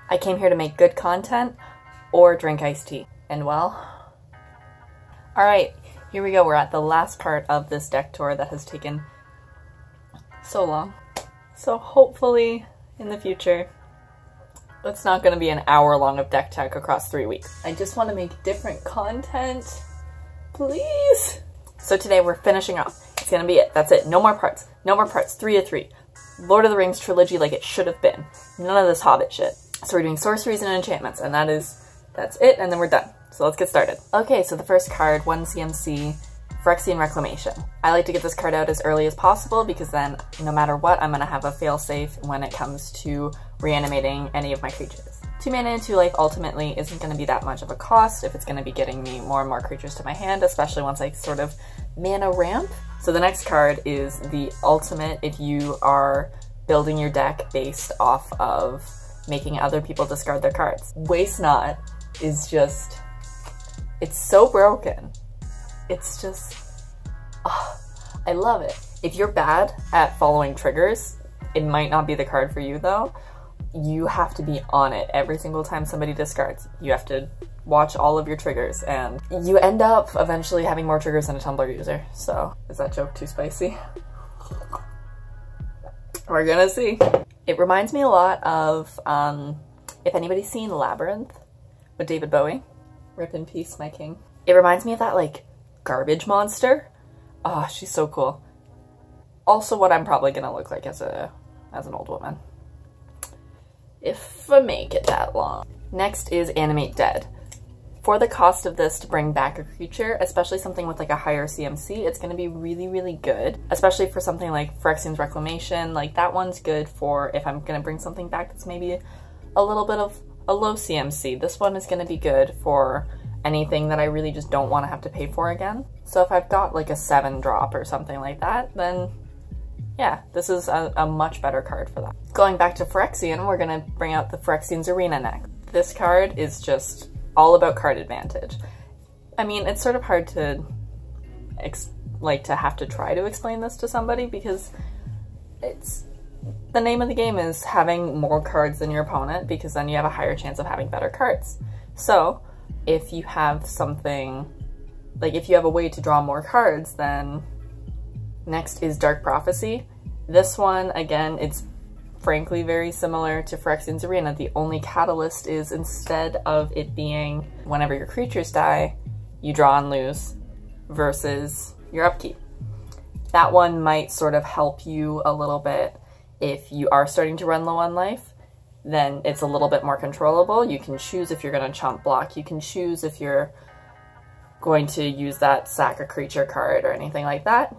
I came here to make good content or drink iced tea. And well, alright, here we go. We're at the last part of this deck tour that has taken so long. So hopefully in the future, it's not going to be an hour long of deck tech across 3 weeks. I just want to make different content, please. So today we're finishing off. It's going to be it. That's it. No more parts. No more parts. 3 of 3. Lord of the Rings trilogy like it should have been. None of this Hobbit shit. So we're doing sorceries and enchantments, and that's it, and then we're done. So let's get started. Okay, so the first card, 1 CMC, Phyrexian Reclamation. I like to get this card out as early as possible because then no matter what, I'm gonna have a failsafe when it comes to reanimating any of my creatures. 2 mana and 2 life ultimately isn't gonna be that much of a cost if it's gonna be getting me more and more creatures to my hand, especially once I sort of mana ramp. So the next card is the ultimate if you are building your deck based off of making other people discard their cards. Waste Not is just, it's so broken. It's just, oh, I love it. If you're bad at following triggers, it might not be the card for you though. You have to be on it every single time somebody discards. You have to watch all of your triggers and you end up eventually having more triggers than a Tumblr user. So, is that joke too spicy? We're gonna see. It reminds me a lot of, if anybody's seen Labyrinth with David Bowie, rip in peace, my king. It reminds me of that like garbage monster. Oh, she's so cool. Also what I'm probably gonna look like as an old woman. If I make it that long. Next is Animate Dead. For the cost of this to bring back a creature, especially something with like a higher CMC, it's going to be really, really good. Especially for something like Phyrexian's Reclamation, like that one's good for if I'm going to bring something back that's maybe a little bit of a low CMC. This one is going to be good for anything that I really just don't want to have to pay for again. So if I've got like a 7-drop or something like that, then yeah, this is a much better card for that. Going back to Phyrexian, we're going to bring out the Phyrexian's Arena next. This card is just all about card advantage. I mean, it's sort of hard to have to try to explain this to somebody because it's the name of the game is having more cards than your opponent because then you have a higher chance of having better cards. So if you have something, like if you have a way to draw more cards, then next is Dark Prophecy. This one, again, it's frankly very similar to Phyrexian's Arena. The only catalyst is instead of it being whenever your creatures die, you draw and lose versus your upkeep. That one might sort of help you a little bit if you are starting to run low on life. Then it's a little bit more controllable. You can choose if you're going to chump block. You can choose if you're going to use that sack a creature card or anything like that.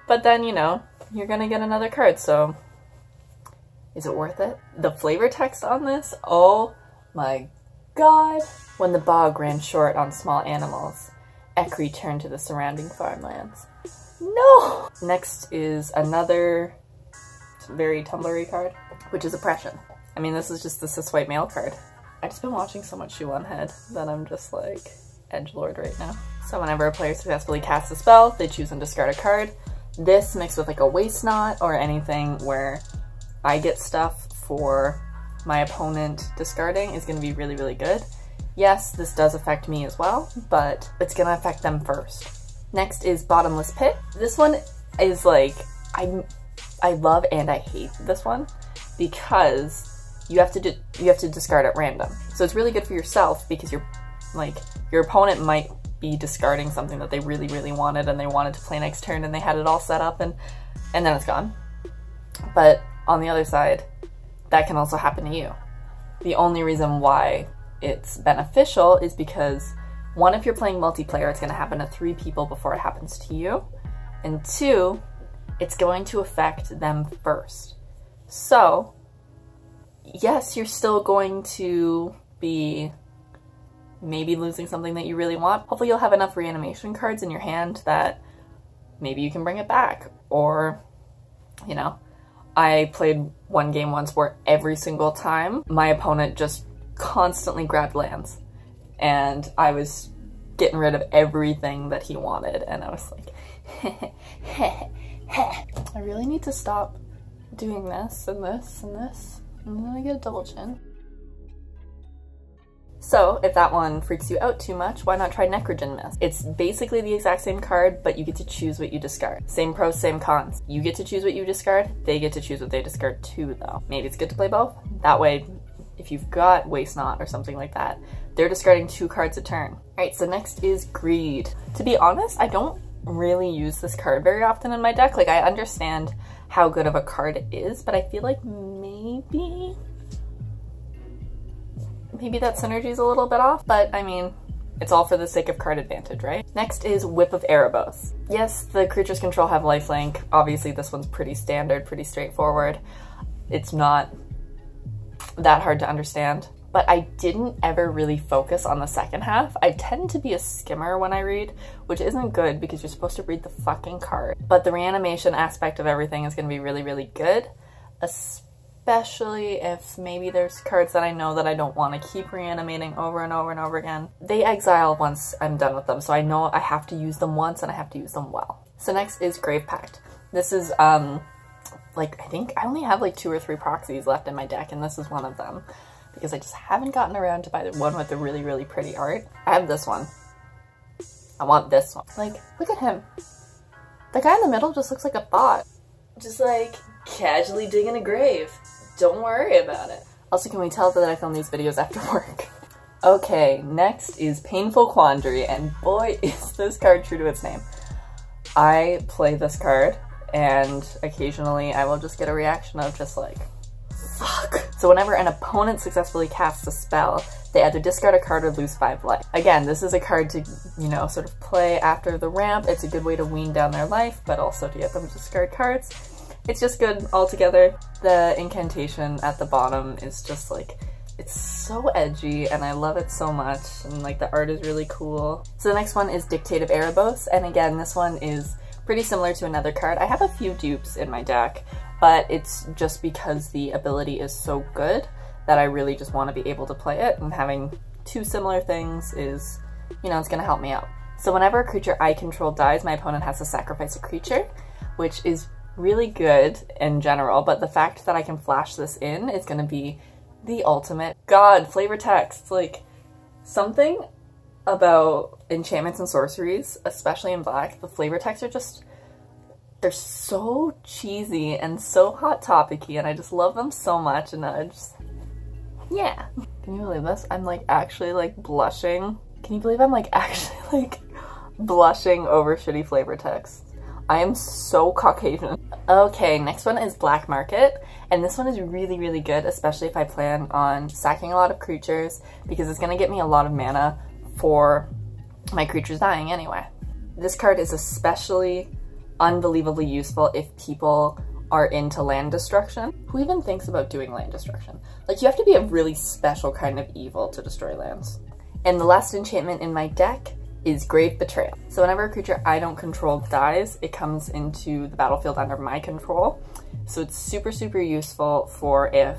But then, you know, you're going to get another card, so is it worth it? The flavor text on this, oh my god. When the bog ran short on small animals, Ekri turned to the surrounding farmlands. No! Next is another very Tumblr-y card, which is Oppression. I mean, this is just the cis-white male card. I've just been watching so much Shoe on Head that I'm just like edgelord right now. So whenever a player successfully casts a spell, they choose and discard a card. This mixed with like a Waste Not or anything where I get stuff for my opponent discarding is going to be really, really good. Yes, this does affect me as well, but it's going to affect them first. Next is Bottomless Pit. This one is like, I love and I hate this one because you have to discard at random. So it's really good for yourself because your opponent might be discarding something that they really, really wanted and they wanted to play next turn and they had it all set up and then it's gone. But on the other side, that can also happen to you. The only reason why it's beneficial is because 1, if you're playing multiplayer, it's going to happen to 3 people before it happens to you. And 2, it's going to affect them first. So, yes, you're still going to be maybe losing something that you really want. Hopefully you'll have enough reanimation cards in your hand that maybe you can bring it back. Or, you know, I played one game once where every single time my opponent just constantly grabbed lands and I was getting rid of everything that he wanted and I was like, I really need to stop doing this and this and this and then I get a double chin. So if that one freaks you out too much, why not try Necrogen Mist? It's basically the exact same card, but you get to choose what you discard. Same pros, same cons. You get to choose what you discard, they get to choose what they discard too though. Maybe it's good to play both. That way, if you've got Waste Not or something like that, they're discarding 2 cards a turn. All right, so next is Greed. To be honest, I don't really use this card very often in my deck. Like, I understand how good of a card it is, but I feel like maybe that synergy is a little bit off, but I mean, it's all for the sake of card advantage, right? Next is Whip of Erebos. Yes, the creatures control have lifelink. Obviously, this one's pretty standard, pretty straightforward. It's not that hard to understand, but I didn't ever really focus on the second half. I tend to be a skimmer when I read, which isn't good because you're supposed to read the fucking card. But the reanimation aspect of everything is going to be really, really good, especially if maybe there's cards that I know that I don't want to keep reanimating over and over and over again. They exile once I'm done with them, so I know I have to use them once and I have to use them well. So next is Grave Pact. This is, like, I think I only have like 2 or 3 proxies left in my deck, and this is one of them because I just haven't gotten around to buy the one with the really, really pretty art. I have this one. I want this one. Like, look at him. The guy in the middle just looks like a bot. Just like casually digging a grave. Don't worry about it. Also, can we tell that I film these videos after work? Okay, next is Painful Quandary, and boy is this card true to its name. I play this card, and occasionally I will just get a reaction of just like, fuck. So whenever an opponent successfully casts a spell, they either discard a card or lose 5 life. Again, this is a card to, you know, sort of play after the ramp. It's a good way to wean down their life, but also to get them to discard cards. It's just good altogether. The incantation at the bottom is just like, it's so edgy and I love it so much, and like the art is really cool. So the next one is Dictate of Erebos, and again, this one is pretty similar to another card. I have a few dupes in my deck, but it's just because the ability is so good that I really just want to be able to play it, and having 2 similar things is, you know, it's going to help me out. So whenever a creature I control dies, my opponent has to sacrifice a creature, which is really good in general, but the fact that I can flash this in is going to be the ultimate. God, flavor text, like, something about enchantments and sorceries, especially in black, the flavor texts are just, they're so cheesy and so hot topic-y, and I just love them so much, and I just, yeah. Can you believe this? I'm like actually like blushing. Can you believe I'm like actually like blushing over shitty flavor text? I am so Caucasian. Okay, next one is Black Market, and this one is really, really good, especially if I plan on sacking a lot of creatures, because it's gonna get me a lot of mana for my creatures dying anyway. This card is especially unbelievably useful if people are into land destruction. Who even thinks about doing land destruction? Like, you have to be a really special kind of evil to destroy lands. And the last enchantment in my deck is Grave Betrayal. So whenever a creature I don't control dies, it comes into the battlefield under my control. So it's super, super useful for if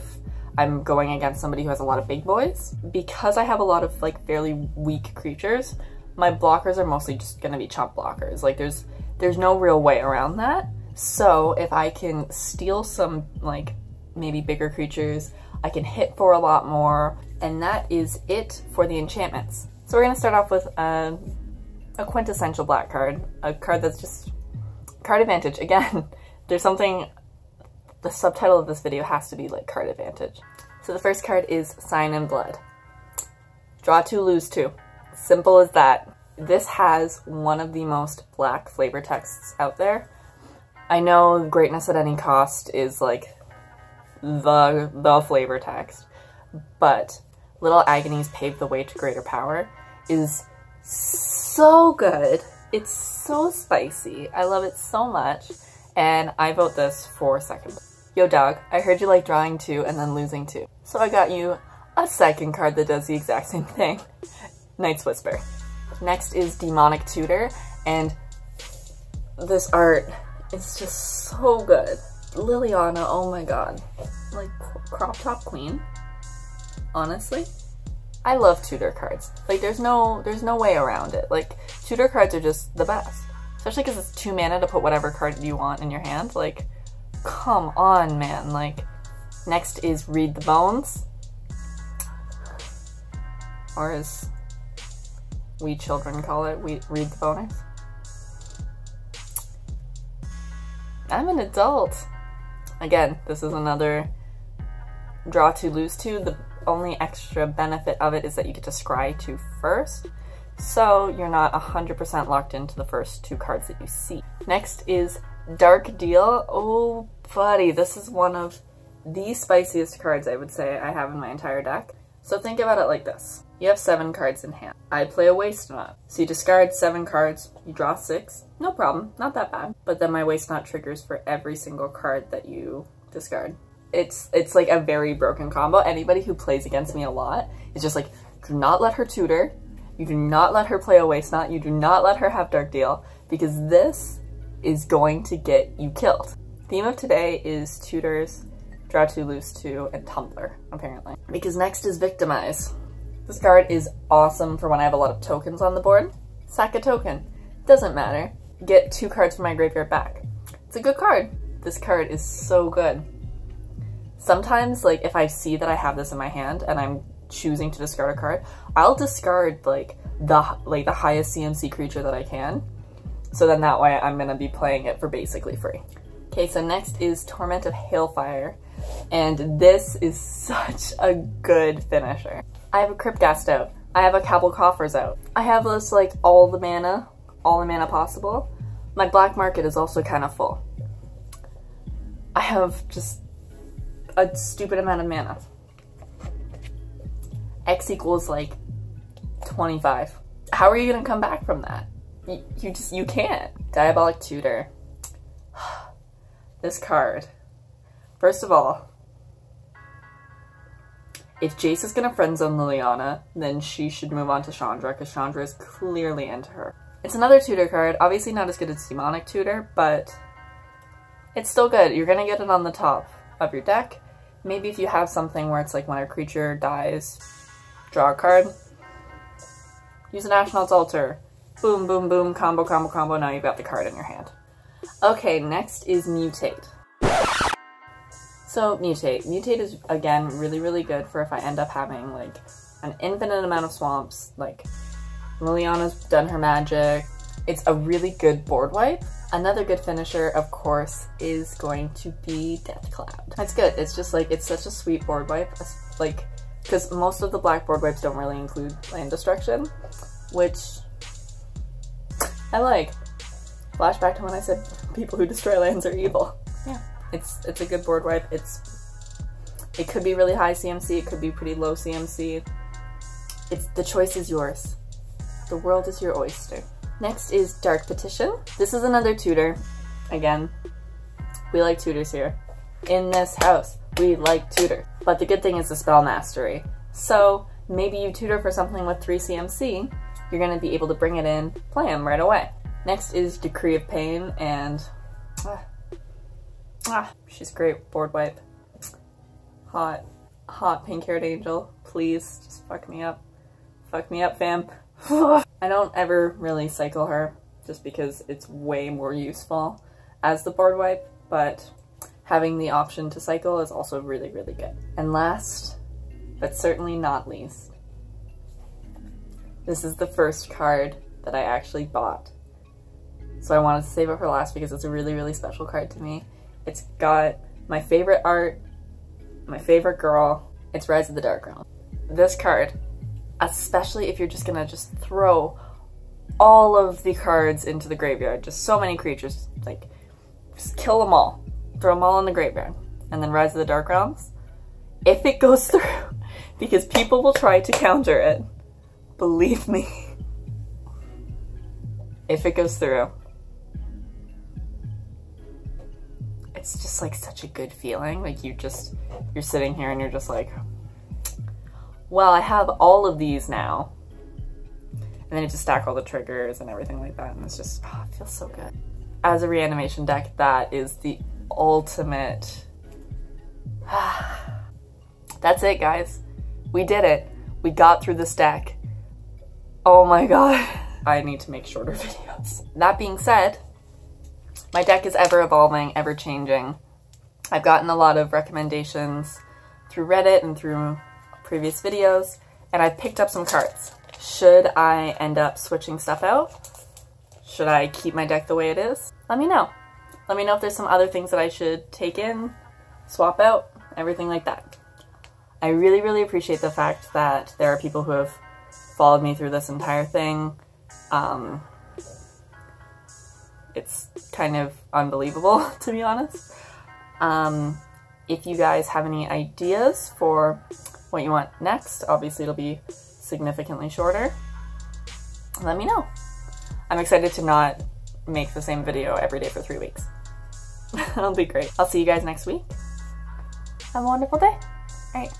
I'm going against somebody who has a lot of big boys. Because I have a lot of like fairly weak creatures, my blockers are mostly just gonna be chump blockers. Like there's no real way around that. So if I can steal some like maybe bigger creatures, I can hit for a lot more, and that is it for the enchantments. So we're gonna start off with a quintessential black card, a card that's just card advantage. Again, there's something, the subtitle of this video has to be like card advantage. So the first card is Sign in Blood. Draw 2, lose 2. Simple as that. This has one of the most black flavor texts out there. I know greatness at any cost is like the flavor text, but Little Agonies Pave the Way to Greater Power is so good. It's so spicy. I love it so much, and I vote this for second. Yo dog, I heard you like drawing 2 and then losing 2. So I got you a second card that does the exact same thing. Night's Whisper. Next is Demonic Tutor, and this art is just so good. Liliana, oh my god. Like, crop top queen. Honestly, I love tutor cards. Like, there's no way around it. Like, tutor cards are just the best. Especially because it's 2 mana to put whatever card you want in your hand. Like, come on, man. Like, next is Read the Bones. or as we children call it, we read the bonus. I'm an adult. Again, this is another draw 2, lose 2. The only extra benefit of it is that you get to scry 2 first, so you're not 100% locked into the first 2 cards that you see. Next is Dark Deal. Oh, buddy, this is one of the spiciest cards I would say I have in my entire deck. So think about it like this. You have 7 cards in hand. I play a waste knot. So you discard 7 cards, you draw 6. No problem, not that bad. But then my waste knot triggers for every single card that you discard. It's like a very broken combo. Anybody who plays against me a lot is just like, do not let her tutor. You do not let her play a waste knot. You do not let her have Dark Deal, because this is going to get you killed. Theme of today is tutors, draw 2, lose 2, and tumbler, apparently. Because next is Victimize. This card is awesome for when I have a lot of tokens on the board. Sack a token. Doesn't matter. Get 2 cards from my graveyard back. It's a good card. This card is so good. Sometimes, like, if I see that I have this in my hand and I'm choosing to discard a card, I'll discard, like, the highest CMC creature that I can. So then that way I'm gonna be playing it for basically free. Okay, so next is Torment of Hailfire. And this is such a good finisher. I have a Cryptghast out. I have a Cabal Coffers out. I have this, like, all the mana possible. My black market is also kind of full. I have just a stupid amount of mana. X equals like 25. How are you gonna come back from that? You can't. Diabolic Tutor. This card. First of all, if Jace is gonna friendzone Liliana, then she should move on to Chandra, because Chandra is clearly into her. It's another tutor card, obviously not as good as Demonic Tutor, but it's still good. You're gonna get it on the top of your deck. Maybe if you have something where it's like when a creature dies, draw a card, use an Ashnod's Altar. Boom, boom, boom, combo, combo, combo, now you've got the card in your hand. Okay, next is Mutate. So Mutate. Mutate is, again, really, really good for if I end up having like an infinite amount of swamps, like Liliana's done her magic. It's a really good board wipe. Another good finisher, of course, is going to be Death Cloud. That's good. It's just like, it's such a sweet board wipe. Like, because most of the black board wipes don't really include land destruction, which I like. Flashback to when I said people who destroy lands are evil. Yeah, it's a good board wipe. It could be really high CMC, it could be pretty low CMC. The choice is yours. The world is your oyster. Next is Dark Petition. This is another tutor. Again, we like tutors here. In this house, we like tutor. But the good thing is the spell mastery. So maybe you tutor for something with 3 CMC, you're gonna be able to bring it in, play him right away. Next is Decree of Pain, and she's great board wipe. Hot pink-haired angel. Please, just fuck me up. Fuck me up, fam. I don't ever really cycle her, just because it's way more useful as the board wipe, but having the option to cycle is also really, really good. And last, but certainly not least, this is the first card that I actually bought. So I wanted to save it for last because it's a really, really special card to me. It's got my favorite art, my favorite girl. It's Rise of the Dark Realm. This card, especially if you're just gonna just throw all of the cards into the graveyard, just so many creatures, like, just kill them all. Throw them all in the graveyard. And then Rise of the Dark Realms, if it goes through, because people will try to counter it, believe me, if it goes through, it's just like such a good feeling. Like you're sitting here and you're just like, well, I have all of these now. And then you just stack all the triggers and everything like that, and it's just, oh, it feels so good. As a reanimation deck, that is the ultimate. That's it, guys. We did it. We got through this deck. Oh my god. I need to make shorter videos. That being said, my deck is ever evolving, ever changing. I've gotten a lot of recommendations through Reddit and through previous videos, and I've picked up some cards. Should I end up switching stuff out? Should I keep my deck the way it is? Let me know. Let me know if there's some other things that I should take in, swap out, everything like that. I really, really appreciate the fact that there are people who have followed me through this entire thing. It's kind of unbelievable, to be honest. If you guys have any ideas for what you want next, obviously it'll be significantly shorter, let me know. I'm excited to not make the same video every day for 3 weeks. That'll be great. I'll see you guys next week. Have a wonderful day. All right.